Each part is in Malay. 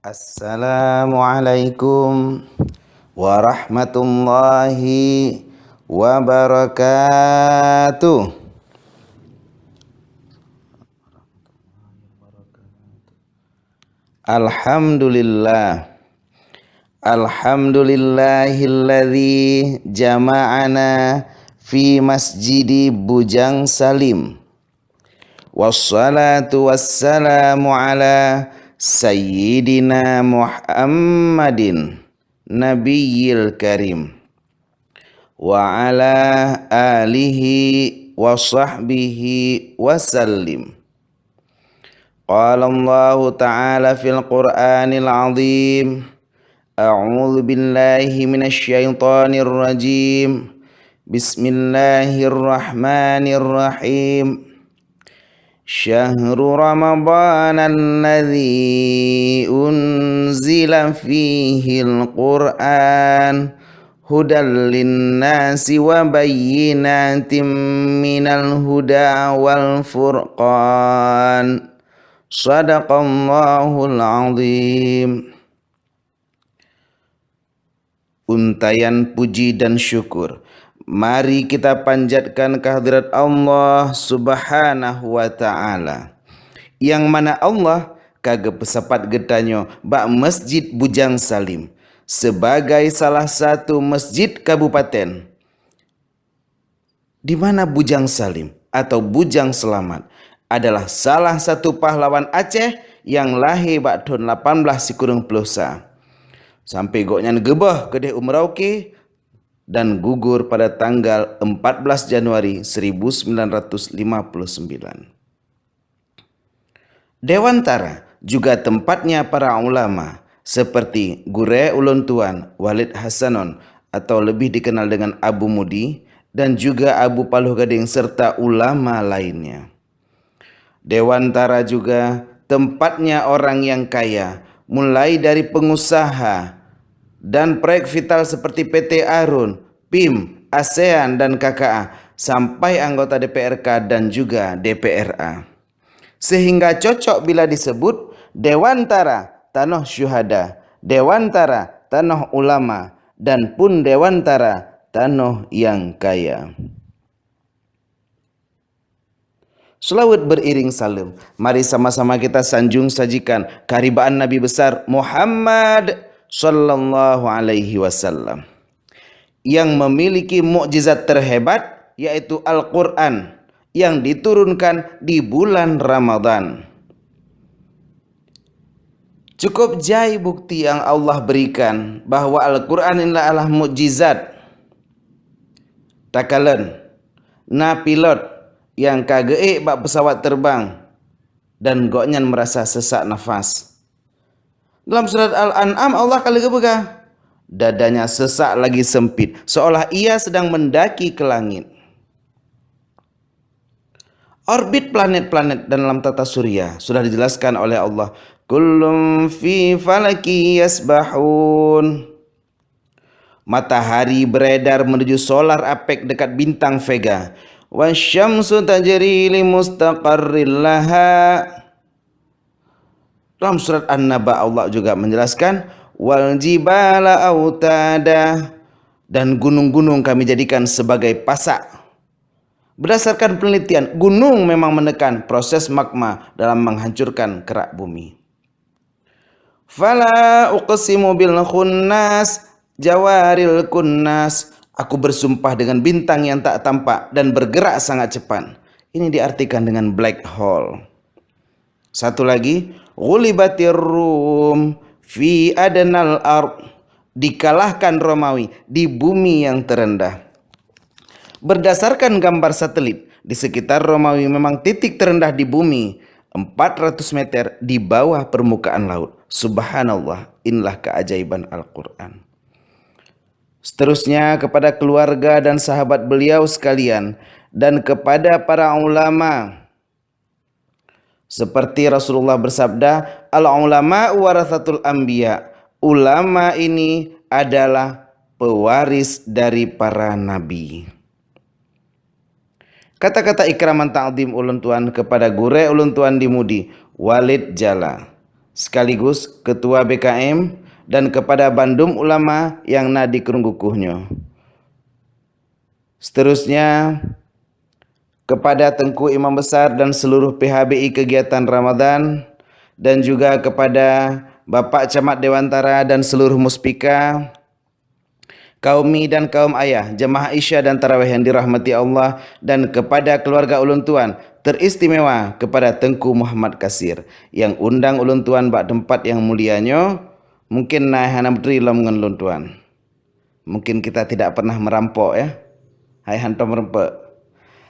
Assalamualaikum warahmatullahi wabarakatuh. Alhamdulillah. Alhamdulillahilladzi jama'ana fi masjidi Bujang Salim. Wassalatu wassalamu ala Sayyidina Muhammadin Nabiyil Karim wa ala alihi wa sahbihi wasallim. Qala Allah Ta'ala fil Qur'anil Azim. A'udzu billahi minasy syaithanir rajim. Bismillahirrahmanirrahim. Syahrul Ramadan alladzi unzila fihil Qur'an hudal linnasi wa bayyinatin minal huda wal furqan. Shadaqallahul azim. Untayan puji dan syukur, mari kita panjatkan kehadirat Allah Subhanahu wa ta'ala, yang mana Allah kagak pesapat getanyo bak Masjid Bujang Salim sebagai salah satu masjid kabupaten, di mana Bujang Salim atau Bujang Selamat adalah salah satu pahlawan Aceh yang lahir bak tahun 18 sikurung pelusa sampai goknya gebah kedeh umrauke dan gugur pada tanggal 14 Januari 1959. Dewantara juga tempatnya para ulama seperti Gure Ulun Tuan Walid Hasanon atau lebih dikenal dengan Abu Mudi dan juga Abu Paluh Gading serta ulama lainnya. Dewantara juga tempatnya orang yang kaya, mulai dari pengusaha dan proyek vital seperti PT Arun, PIM, ASEAN dan KKA sampai anggota DPRK dan juga DPRA. Sehingga cocok bila disebut Dewantara Tanah Syuhada, Dewantara Tanah Ulama, dan pun Dewantara Tanah yang Kaya. Selawat beriring salam, mari sama-sama kita sanjung sajikan keharibaan Nabi besar Muhammad sallallahu alaihi wasallam yang memiliki mukjizat terhebat, yaitu Al-Quran yang diturunkan di bulan Ramadan. Cukup jai bukti yang Allah berikan bahwa Al-Quran adalah mukjizat. Takalan na pilot yang kagek bak pesawat terbang dan goknyan merasa sesak nafas. Dalam surat Al-An'am Allah kali gebegah, dadanya sesak lagi sempit, seolah ia sedang mendaki ke langit. Orbit planet-planet dan dalam tata surya sudah dijelaskan oleh Allah. Kullum fi falaki yasbahun. Matahari beredar menuju solar apek dekat bintang Vega. Wasyamsu tajri li mustaqarril laha. Dalam surat An-Naba Allah juga menjelaskan wal jibala autada, dan gunung-gunung kami jadikan sebagai pasak. Berdasarkan penelitian, gunung memang menekan proses magma dalam menghancurkan kerak bumi. Fala uqsimu bil khunnas jawaril kunnas. Aku bersumpah dengan bintang yang tak tampak dan bergerak sangat cepat. Ini diartikan dengan black hole. Satu lagi, ghulibatir rum fi adnal ard. Dikalahkan Romawi di bumi yang terendah. Berdasarkan gambar satelit, di sekitar Romawi memang titik terendah di bumi, 400 meter di bawah permukaan laut. Subhanallah, inilah keajaiban Al-Quran. Seterusnya kepada keluarga dan sahabat beliau sekalian dan kepada para ulama. Seperti Rasulullah bersabda, al-ulama warathatul anbiya. Ulama ini adalah pewaris dari para nabi. Kata-kata ikraman ta'zim ulun tuan kepada Gure ulun tuan di Mudi, Walid Jala. sekaligus Ketua BKM dan kepada Bandum Ulama yang nadi kerunggukuhnya. Seterusnya, kepada Tengku Imam Besar dan seluruh PHBI kegiatan Ramadan, dan juga kepada Bapak Camat Dewantara dan seluruh muspika, kaum mi dan kaum ayah, jemaah Isya dan Tarawih yang dirahmati Allah, dan kepada keluarga ulun tuan, teristimewa kepada Tengku Muhammad Kasir yang undang ulun tuan bak tempat yang mulianya. Mungkin naik hana beri lam ngan ulun tuan. Mungkin kita tidak pernah merampok ya. Hai hantam merempek.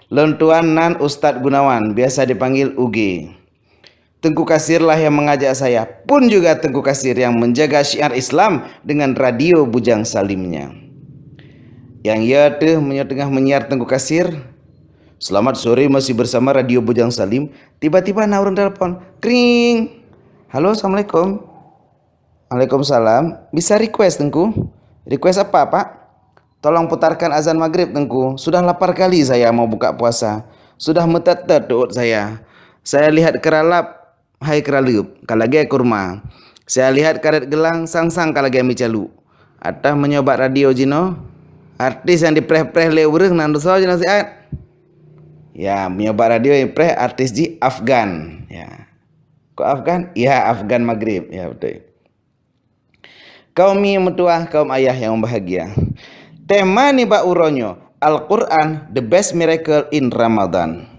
Ulun tuan nan Ustadz Gunawan, biasa dipanggil UG. Tengku Kasir lah yang mengajak saya, pun juga Tengku Kasir yang menjaga syiar Islam dengan radio Bujang Salimnya. Yang ia tengah menyiar Tengku Kasir, selamat sore masih bersama radio Bujang Salim. Tiba-tiba naurun telepon, kring. Halo, assalamualaikum. Waalaikumsalam. Bisa request Tengku? Request apa Pak? Tolong putarkan azan maghrib Tengku. Sudah lapar kali saya mau buka puasa. Sudah metet-tet doot saya. Saya lihat keralap, hai keralup, kalage kurma. Saya lihat karet gelang, sang-sang kalage micalu. Atah menyobat radio jino. Artis yang dipreh-preh le urang nan dosa jino siat. Ya, menyobat radio yang preh artis ji Afgan. Ya. Kok Afgan? Ya, Afgan maghrib. Ya, betul. Kaum mi metuah, kaum ayah yang bahagia. Tema ni ba uronyo, Al-Quran, the best miracle in Ramadan.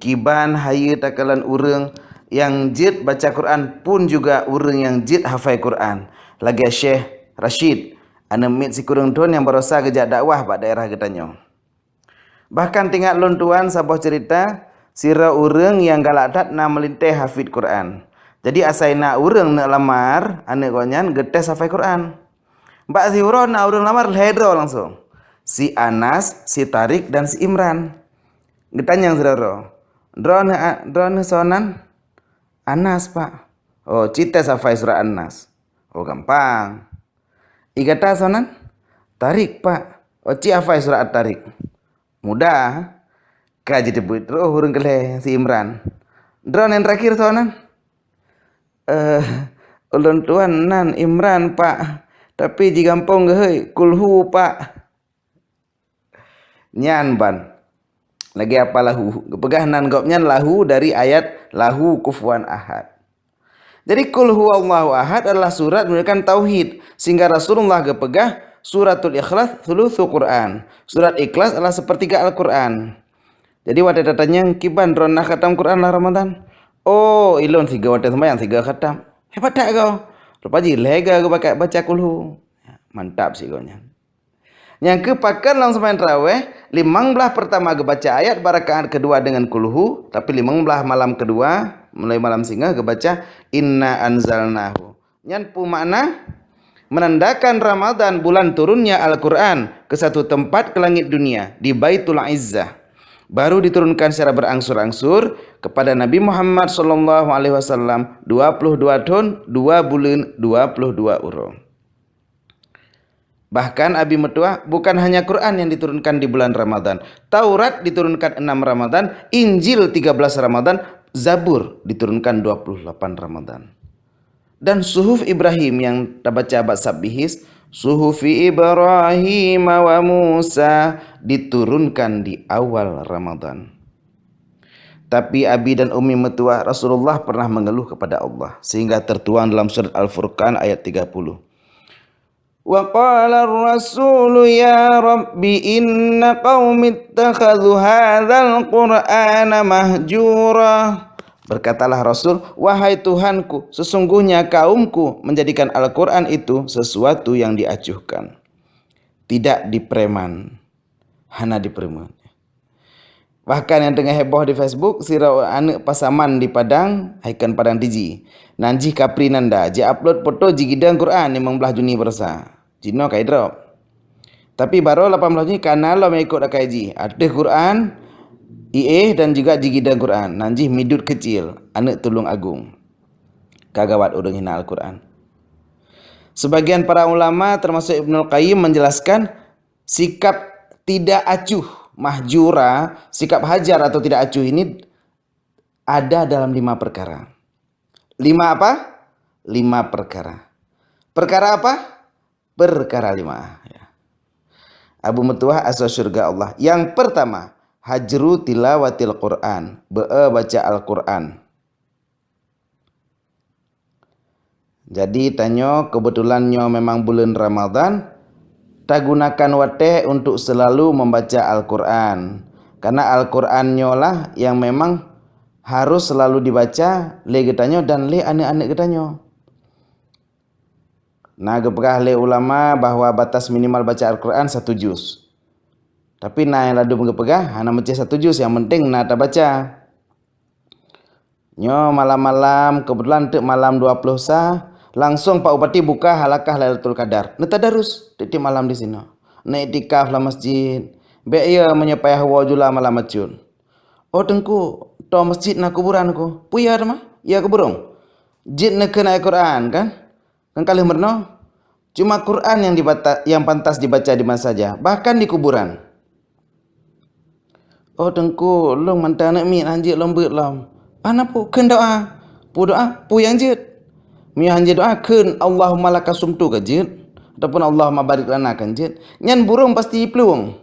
Kiban hayu takalan urang yang jid baca Quran pun juga urang yang jid hafai Quran. Lagi Syekh Rashid, anemit si kurang tuan yang berusaha kejak dakwah pada daerah getanyo. Bahkan tinggal lon tuan sabuh cerita, sira urang yang galak dat na melinteh hafid Quran. Jadi asai nak urang nak lamar, anak konyan getes hafai Quran. Mbak si urang nak urang lamar ledro langsung. Si Anas, si Tarik dan si Imran. Getanyang saudara. Drone sonan Anas Pak. Oh, cita hafai surah Anas. Oh, gampang. Igata sonan Tarik Pak. Oh, ci hafai surah At-Tarik. Mudah. Kaji debut terus urang kele si Imran. Drone yang terakhir sonan. Ulun tuan nan Imran Pak, tapi di kampung gehei kulhu Pak. Nyan ban. Lagi apa lahu? Pegah nan gopnyan lahu dari ayat lahu kufuwan ahad. Jadi kulhu Allahu ahad adalah surat menunjukkan tauhid, sehingga Rasulullah gepegah suratul Ikhlas thulutsu Quran. Surat Ikhlas adalah sepertiga Al-Quran. Jadi wadah datanya kiban ronah khatam Quran lah Ramadan. Oh, ilon tiga wadah sembahyang tiga khatam. Hebat tak kau? Lupa je lega kau pakai baca kulhu. Mantap sih kau nya. Yang kepakan langsung main tarawih, 15 pertama kebaca ayat barakaat kedua dengan kulhu, tapi 15 malam kedua mulai malam singa kebaca inna anzalnahu. Nyan pu makna menandakan Ramadan bulan turunnya Al-Quran ke satu tempat ke langit dunia di Baitul Izzah. Baru diturunkan secara berangsur-angsur kepada Nabi Muhammad SAW 22 tahun 2 bulan 22 urang. Bahkan Abi Metuah bukan hanya Quran yang diturunkan di bulan Ramadan. Taurat diturunkan 6 Ramadan, Injil 13 Ramadan, Zabur diturunkan 28 Ramadan. Dan Suhuf Ibrahim yang kita baca bab Sabbihis, Suhufi Ibrahim wa Musa diturunkan di awal Ramadan. Tapi Abi dan Umi Metuah Rasulullah pernah mengeluh kepada Allah sehingga tertuang dalam surat Al-Furqan ayat 30. Wa qala ar-rasul ya rabbi inna qaumi ittakhadhu hadzal qur'ana mahjura. Berkatalah Rasul, wahai Tuhanku, sesungguhnya kaumku menjadikan Al-Quran itu sesuatu yang diacuhkan. Tidak dipreman, hana dipreman. Bahkan yang tengah heboh di Facebook, sirau anak pasaman di Padang, haikan Padang Tiji. Nanji Kapri Nanda, je upload foto jigidang Quran 15 Juni bersa. Jino kai drop. Tapi baru 18 Juni kanal lo mengikut akai ji. Ada Quran, IE dan juga jigidang Quran. Nanji midut kecil, anak tulung agung. Kagawat urang hina Al-Quran. Sebagian para ulama termasuk Ibnul Qayyim menjelaskan sikap tidak acuh, mahjura, sikap hajar atau tidak acuh ini ada dalam 5 perkara. 5 apa? 5 perkara. Perkara apa? Perkara 5. Ya. Abu Mutuah asal surga Allah. Yang pertama, hajru tilawatil Quran. Baca Al-Quran. Jadi tanya kebetulannya memang bulan Ramadan, tak gunakan wateh untuk selalu membaca Al-Quran. Karena Al-Qurannya lah yang memang harus selalu dibaca le getanyo dan le anak-anak getanyo. Nah, gepegah le ulama bahwa batas minimal baca Al-Quran 1 juz. Tapi nah yang ladu gepegah hana baca 1 juz, yang penting nah tak baca. Nyo malam-malam kebetulan tu malam 20 sah langsung Pak Upati buka halakah Lailatul Qadar. Netadarus di malam di sini. Na itikaf la masjid. Be ia menyepayah wajula malam macun. Oh tengku, to masjid na kuburan ko. Puya mah? Ya kuburung. Jid nak kena Al-Quran kan? Kan kali merno. Cuma Quran yang pantas dibaca di mana saja, bahkan di kuburan. Oh tengku, long mantana mi anjir lombet lam. Ana pu keun doa. Pu doa pu yang jid. Mi anjir doa keun Allahumma lakasumtu ka jid. Ataupun Allahumma barik lana kan jid. Nyan burung pasti peluang.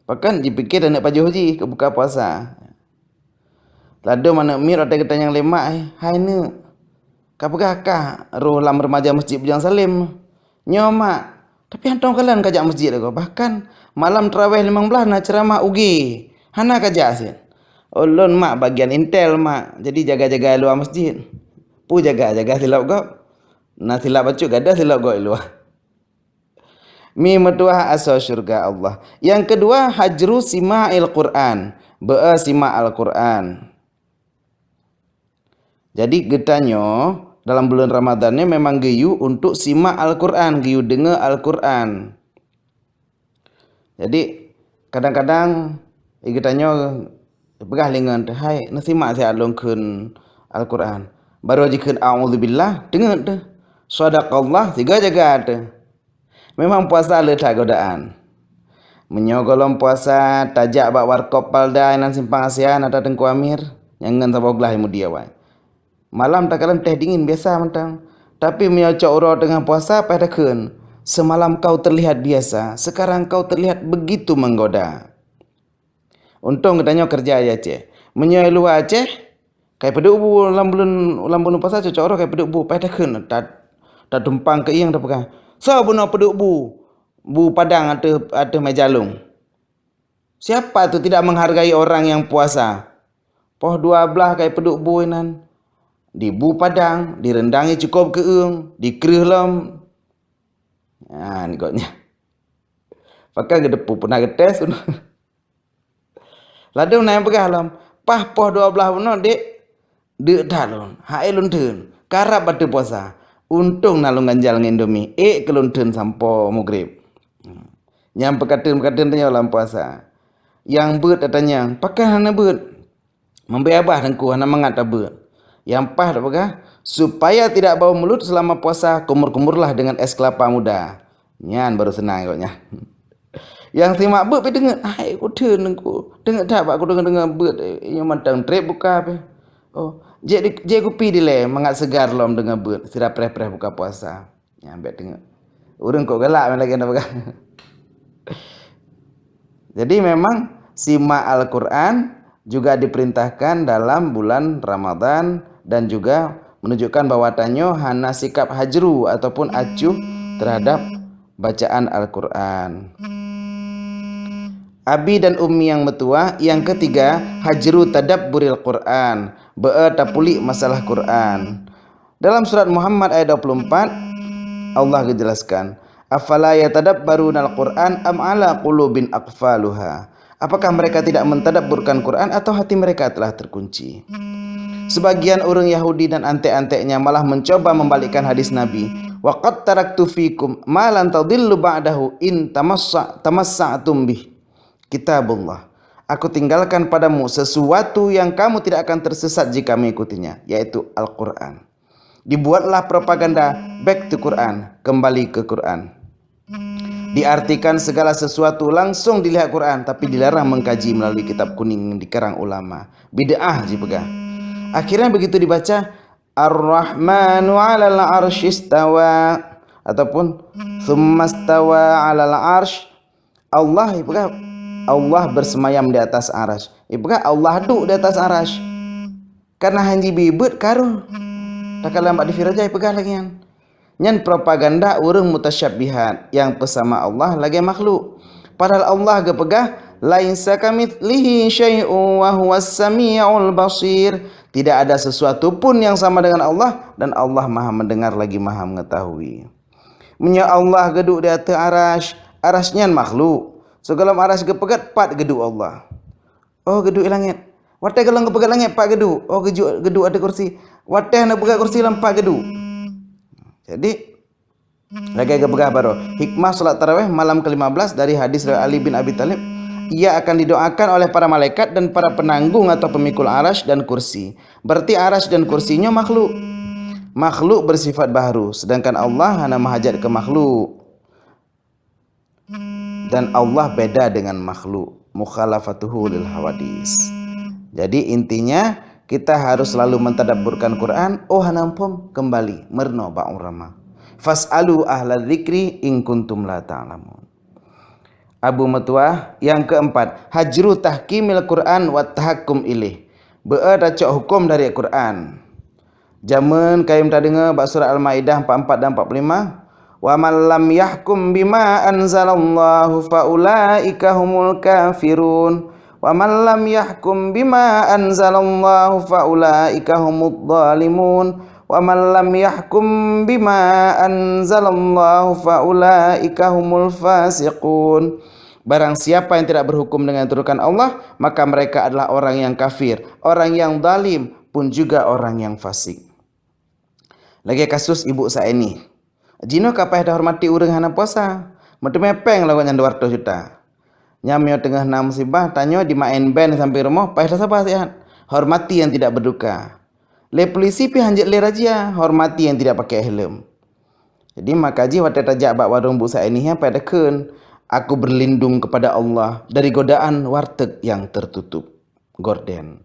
Bahkan dipikir nak paju haji ke buka puasa. Lado mana mi rata kita yang lemak hai ni. Kapagakah roh lam remaja masjid Bujang Salim. Nyoma. Tapi hantong kalian kajak masjid aku. Bahkan malam tarawih 15 na ceramah ugi. Hana kajak sih. Ulun mak bagian intel mak. Jadi jaga-jaga luar masjid. Pu jaga-jaga silap kau. Nah silap bacu gada silap kau luar. Mi metuah asal syurga Allah. Yang kedua hajru sima'il Quran. Sima' Al-Quran. Jadi getanyo dalam bulan Ramadannya memang geyu untuk simak Al-Quran, geyu dengar Al-Quran. Jadi kadang-kadang getanyo pegah lengan tu, hai nasimak saya alungkeun Al-Quran. Baru jikeun a'udzubillah dengar tu. Sadaqallah tiga jaga tu. Memang puasa letak godaan. Menyogolom puasa tajak bak warkop paldai nan simpang ASEAN atau Tengku Amir. Jangan saboglah mudia wai. Malam tak kalam teh dingin biasa mentang. Tapi menyocok uro dengan puasa pada keun. Semalam kau terlihat biasa, sekarang kau terlihat begitu menggoda. Untung katanya kerja aja Aceh. Menyoy luar Aceh, kayak peduk bu lambun puasa cocok uro kayak peduk bu pada keun. Tak tumpang ke iyang tak pegang. So buno peduk bu. Bu Padang atau Mejalung. Siapa tu tidak menghargai orang yang puasa? Poh 12 kayak peduk bu inan. Di Bu Padang, direndangi cukup keung, dikerih lam. Nah, ni kotnya. Pakai gedepu pernah getes. Lalu naik pegah lam. Pah poh 12 benar dek. Dek dah lon. Hai luntun. Karap batu puasa. Untung nalung ganjal ngendomi. Keluntun sampo maghrib. Yang pekatun tanya lam puasa. Yang beut tanya, pakai hana beut. Membeabah dengku hana mengata beut. Yang pah tak pegah, supaya tidak bau mulut selama puasa, kumur-kumurlah dengan es kelapa muda. Nyan baru senang koknya. Yang simak beut pi dengar, ai aku teun aku. Dengar tak aku dengar beut yang mantang trip buka apa. Oh, je aku pi dile mangat segar lom dengar beut, sira preh-preh buka puasa. Yang ambek dengar. Urang kok galak lagi tak pegah. Jadi memang simak Al-Quran juga diperintahkan dalam bulan Ramadan dan juga menunjukkan bahwatannya hana sikap hajru ataupun acuh terhadap bacaan Al-Quran. Abi dan Ummi yang metua. Yang ketiga hajru tadabburil Quran, tapuli masalah Quran. Dalam surat Muhammad ayat 24 Allah menjelaskan, afala yatadabbarunal Quran am ala qulubin aqfaluha. Apakah mereka tidak mentadabburkan Quran atau hati mereka telah terkunci? Sebagian orang Yahudi dan antek-anteknya malah mencoba membalikkan hadis Nabi. Wa qad taraktu fikum ma lan tadillu ba'dahu in tamassa'tum bih. Kitabullah. Aku tinggalkan padamu sesuatu yang kamu tidak akan tersesat jika mengikutinya, yaitu Al-Quran. Dibuatlah propaganda back to Quran, kembali ke Quran. Diartikan segala sesuatu langsung dilihat Quran, tapi dilarang mengkaji melalui kitab kuning di karang ulama. Bid'ah dipegang. Akhirnya begitu dibaca Ar-Rahmanu 'alal 'arsy istawa ataupun tsummastawa 'alal 'arsy, Allah ibaga Allah bersemayam di atas arasy. Ibaga Allah duduk di atas arasy. Karena hanji bibet karu. Tak kala mak difiraja ibaga lagi yan. Nyan propaganda urang mutasyabbihat yang pesama Allah lagi makhluk. Padahal Allah gepegah laisa kamitslihi syai'un wa huwas samiul basir. Tidak ada sesuatu pun yang sama dengan Allah dan Allah Maha mendengar lagi Maha mengetahui. Munya Allah geduk di atas arasy, arasy nyan makhluk. Segala arasy gepegat pat geduk Allah. Oh geduk langit. Wateh kalau gepegat langit pat geduk. Oh geduk ada kursi. Wateh nak pegat kursi lampak geduk. Jadi lagi gepegat baru hikmah salat tarawih malam ke-15 dari hadis dari Ali bin Abi Thalib. Ia akan didoakan oleh para malaikat dan para penanggung atau pemikul arasy dan kursi. Berarti arasy dan kursinya makhluk. Makhluk bersifat baharu, sedangkan Allah hanya menghajat ke makhluk. Dan Allah beda dengan makhluk. Mukhalafatuhu lil hawadis. Jadi intinya kita harus selalu mentadabburkan Quran. Oh hanampom kembali merno ba'ung rama. Fas'alu ahla dzikri in kuntum la ta'lamun. Abu Matuah yang keempat, hajru tahkimil Quran wa tahakkum ilaih. Beada cok hukum dari Quran. Jaman kayum tak dengar bab surah Al-Maidah 44 dan 45. Wa man lam yahkum bima anzalallahu faulaika humul kafirun. Wa man lam yahkum bima anzalallahu faulaika humudz zalimun. Wa man lam yahkum bima anzalallahu faulaika humul fasiqun. Barang siapa yang tidak berhukum dengan turunkan Allah, maka mereka adalah orang yang kafir, orang yang zalim, pun juga orang yang fasik. Lagi kasus ibu saya ini. Jino kapah dah hormati urang hana puasa. Mete mepeng lawan yang 200 juta. Nyamio tengah na musibah tanyo di main band sampai rumah payah sabar sihat. Hormati yang tidak berduka. Le polisi pi hanjat le razia, hormati yang tidak pakai helm. Jadi makaji wadah tajak bak warung bu saya ini pada keun. Aku berlindung kepada Allah dari godaan warteg yang tertutup. Gorden.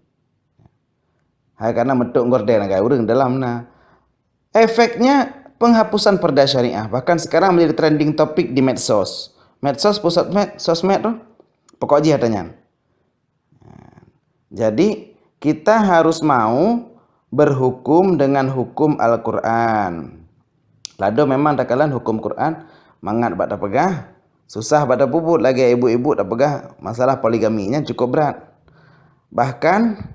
Hai karena metuk gorden agak urang dalam na. Efeknya penghapusan perda syariah. Bahkan sekarang menjadi trending topik di medsos. Medsos pusat sosmed tu. Pokoknya katanya. Jadi kita harus mau berhukum dengan hukum Al-Quran. Lado memang tak kalan hukum Quran mangat bak tak pegah. Susah pada puput lagi ibu-ibu tak pegah. Masalah poligaminya cukup berat. Bahkan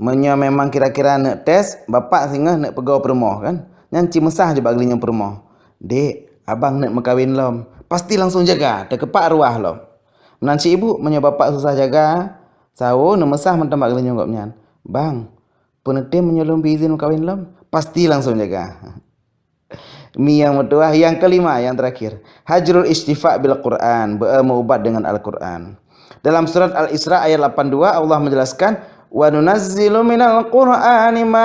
menyo memang kira-kira nak tes bapak singgah nak pegau permoh kan. Nyanci mesah je bak gelinya permoh. Dek, abang nak mengkawin lom. Pasti langsung jaga, terkepak arwah lom. Menanci ibu menyo bapak susah jaga. Sawo nak mesah mentang bak gelinya ngop nyan. Bang, penetim menyo izin mengkawin lom. Pasti langsung jaga. Mi yang metuah yang kelima yang terakhir, hajrul istifa bil Quran, berubat dengan Al-Quran. Dalam surat Al-Isra ayat 82 Allah menjelaskan wa nunazzilu minal Qur'ani ma